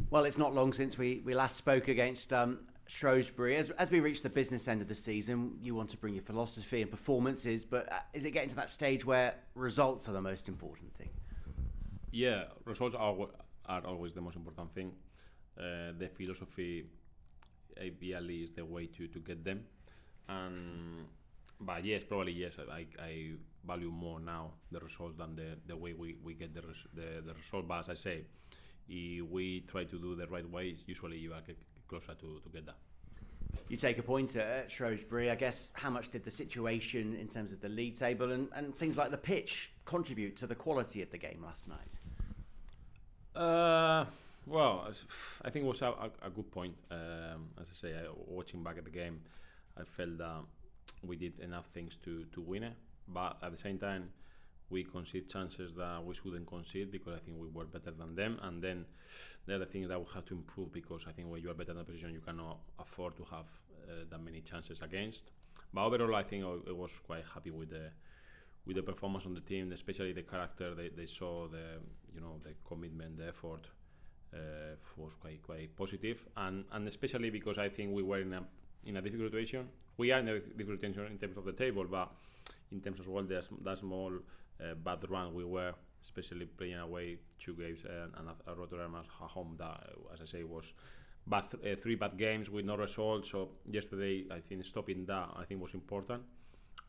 Well, it's not long since we last spoke against Shrewsbury. As we reach the business end of the season, you want to bring your philosophy and performances, but is it getting to that stage where results are the most important thing? Yeah, results are always the most important thing. The philosophy ideally is the way to get them. But yes, probably yes, I value more now the results than the way we get the result. But as I say, if we try to do the right way, usually you are get closer to get that. You take a point at Shrewsbury. I guess how much did the situation in terms of the league table and things like the pitch contribute to the quality of the game last night? Well, I think it was a good point. As I say, watching back at the game, I felt that we did enough things to win it, but at the same time we concede chances that we shouldn't concede because I think we were better than them, and then there are the things that we have to improve because I think when you are better in the position you cannot afford to have that many chances against. But overall I think I was quite happy with the performance on the team, especially the character they saw, the commitment, the effort was quite positive, and especially because I think we were in a difficult situation. We are in a difficult situation in terms of the table, but in terms of that small bad run we were, especially playing away 2 games and a Rotterdam at home that, as I say, was bad, 3 bad games with no results. So yesterday I think stopping that I think was important,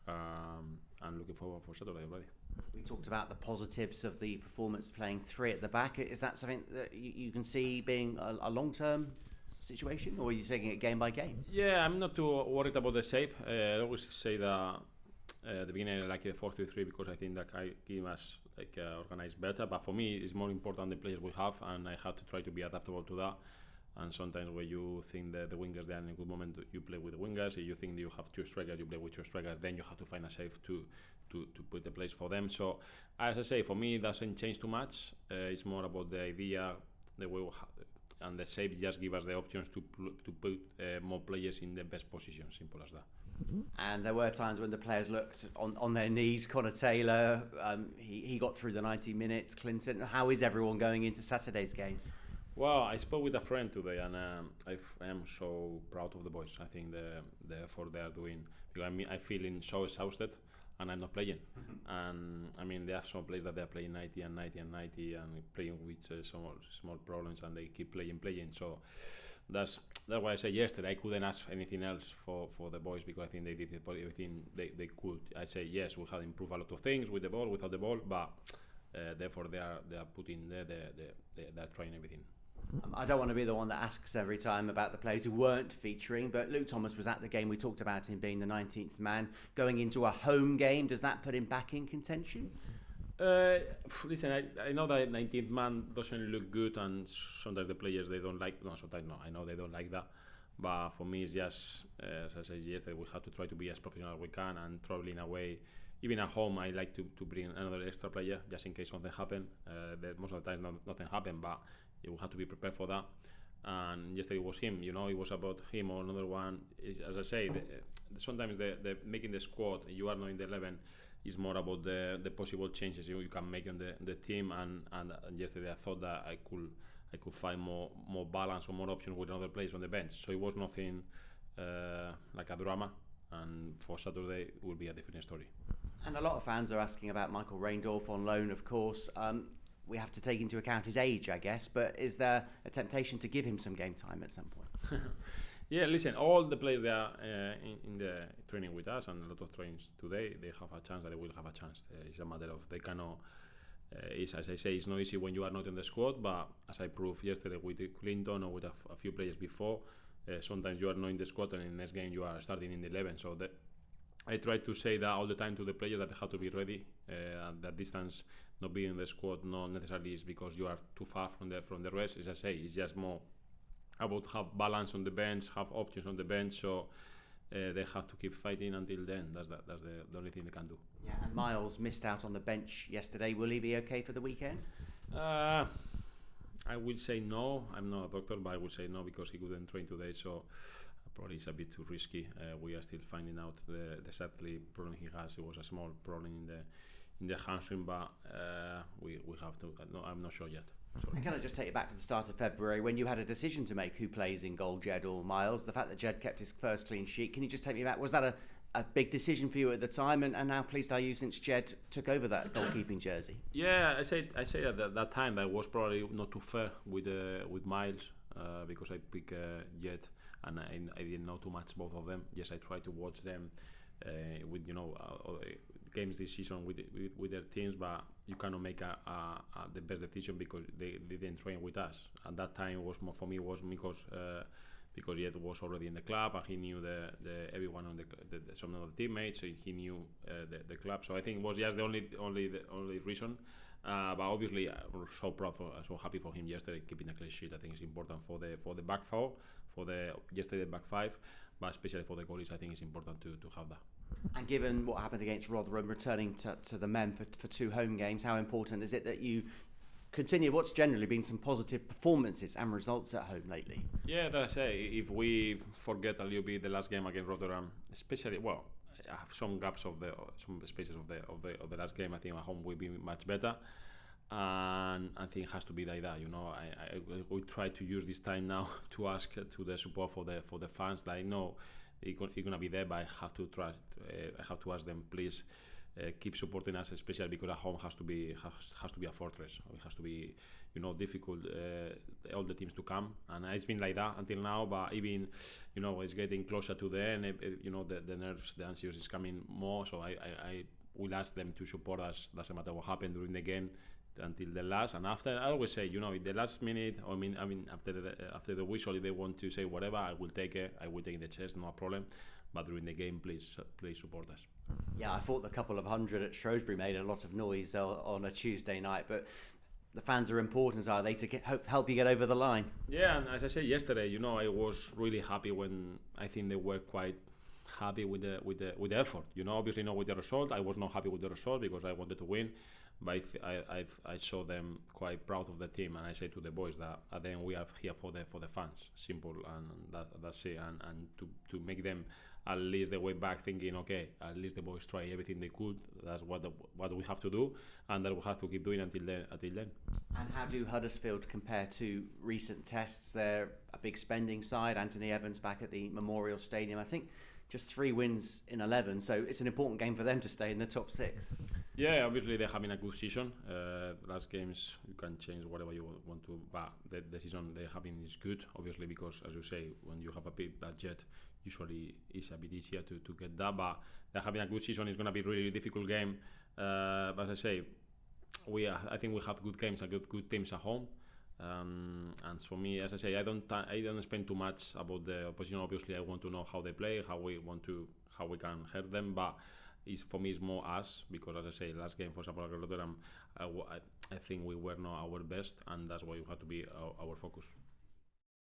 and looking forward for Saturday already. We talked about the positives of the performance, playing 3 at the back. Is that something that you can see being a long-term situation, or are you taking it game by game? Yeah, I'm not too worried about the shape. I always say that the beginning I like the 4-3-3 because I think that can give us organized better. But for me, it's more important the players we have, and I have to try to be adaptable to that. And sometimes when you think that the wingers they are in a good moment, you play with the wingers. If you think that you have 2 strikers, you play with 2 strikers. Then you have to find a shape to put the place for them. So as I say, for me, it doesn't change too much. It's more about the idea, the way and the shape just give us the options to put more players in the best position. Simple as that. And there were times when the players looked on their knees. Connor Taylor, he got through the 90 minutes. Clinton, how is everyone going into Saturday's game? Well, I spoke with a friend today, and I am so proud of the boys. I think the effort they are doing, because I'm feeling so exhausted, and I'm not playing. And I mean, they have some players that they are playing 90 and 90 and 90 and playing with some small problems, and they keep playing. So that's why I say yesterday I couldn't ask anything else for the boys, because I think they did everything they could. I say yes, we have improved a lot of things with the ball, without the ball, but therefore they are putting there, they are trying everything. I don't want to be the one that asks every time about the players who weren't featuring, but Luke Thomas was at the game. We talked about him being the 19th man going into a home game. Does that put him back in contention? Listen, I know that 19th man doesn't look good, and sometimes the players they don't like. No, sometimes no. I know they don't like that, but for me it's just as I said yesterday, we have to try to be as professional as we can, and traveling away. Even at home, I like to bring another extra player just in case something happen. Most of the time, nothing happen, but you have to be prepared for that. And yesterday it was him. It was about him or another one. As I say, sometimes the making the squad, you are not in the 11, is more about the possible changes you can make on the team. And yesterday I thought that I could find more balance or more options with another players on the bench. So it was nothing like a drama. And for Saturday it will be a different story. And a lot of fans are asking about Michael Reindorf on loan, of course. We have to take into account his age, I guess, but is there a temptation to give him some game time at some point? Yeah, listen, all the players that are in the training with us, and a lot of trains today, they have a chance, that they will have a chance. It's a matter of they cannot, as I say, it's not easy when you are not in the squad, but as I proved yesterday with Clinton or with a few players before, sometimes you are not in the squad and in the next game you are starting in the 11. So I try to say that all the time to the players, that they have to be ready. That distance, not being in the squad, not necessarily is because you are too far from the rest. As I say, it's just more about have balance on the bench, have options on the bench. So they have to keep fighting until then. That's the only thing they can do. Yeah, and Miles missed out on the bench yesterday. Will he be okay for the weekend? I will say no. I'm not a doctor, but I will say no because he couldn't train today. So probably it's a bit too risky. We are still finding out the exactly problem he has. It was a small problem in the hamstring, but we have to. No, I'm not sure yet. And can I just take you back to the start of February when you had a decision to make who plays in goal, Jed or Miles? The fact that Jed kept his first clean sheet, can you just take me back? Was that a big decision for you at the time? And how pleased are you since Jed took over that goalkeeping jersey? Yeah, I say at that time that was probably not too fair with Miles because I picked Jed and I didn't know too much both of them. Yes, I tried to watch them with games this season with their teams, but you cannot make the best decision because they didn't train with us. At that time, was more for me was because Jed was already in the club and he knew everyone on some of the teammates. So he knew the club. So I think it was just the only reason. But obviously, I'm so proud, so happy for him yesterday keeping a clean sheet. I think it's important for the back four, for the yesterday back five, but especially for the goalies, I think it's important to have that. And given what happened against Rotherham, returning to the men for 2 home games, how important is it that you continue what's generally been some positive performances and results at home lately? Yeah, that's it. If we forget a little bit the last game against Rotterdam, especially, I have some gaps of some spaces of the last game. I think at home will be much better, and I think it has to be like that. I will try to use this time now to ask to the support for the fans that I know it's gonna be there, but I have to trust. I have to ask them, please. Keep supporting us, especially because at home has to be a fortress. It has to be, difficult. All the teams to come, and it's been like that until now. But even, it's getting closer to the end. The nerves, the anxiety is coming more. So I will ask them to support us. Doesn't matter what happened during the game until the last. And after, I always say, in the last minute, after the whistle, if they want to say whatever, I will take it. I will take it in the chest, no problem. But during the game, please support us. Yeah, I thought the couple of hundred at Shrewsbury made a lot of noise on a Tuesday night, but the fans are important, are they, to help you get over the line? Yeah, and as I said yesterday, I was really happy when I think they were quite happy with the effort. Obviously not with the result. I was not happy with the result because I wanted to win, but I saw them quite proud of the team, and I say to the boys that at the end we are here for the fans. Simple, and that's it, and to make them at least the way back thinking, okay, at least the boys try everything they could. That's what we have to do, and that we have to keep doing until then. And how do Huddersfield compare to recent tests? They're a big spending side. Anthony Evans back at the Memorial Stadium. I think just 3 wins in 11, so it's an important game for them to stay in the top 6. Yeah, obviously they're having a good season. Last games you can change whatever you want to, but the season they're having is good, obviously, because as you say, when you have a big budget, usually it's a bit easier to get that, but they're having a good season. It's going to be a really difficult game, but as I say, I think we have good games and good teams at home, and for me, as I say, I don't spend too much about the opposition. Obviously, I want to know how they play, how we can hurt them, but for me it's more us, because as I say, last game, for example, against Rotterdam, I think we were not our best, and that's why we have to be our focus.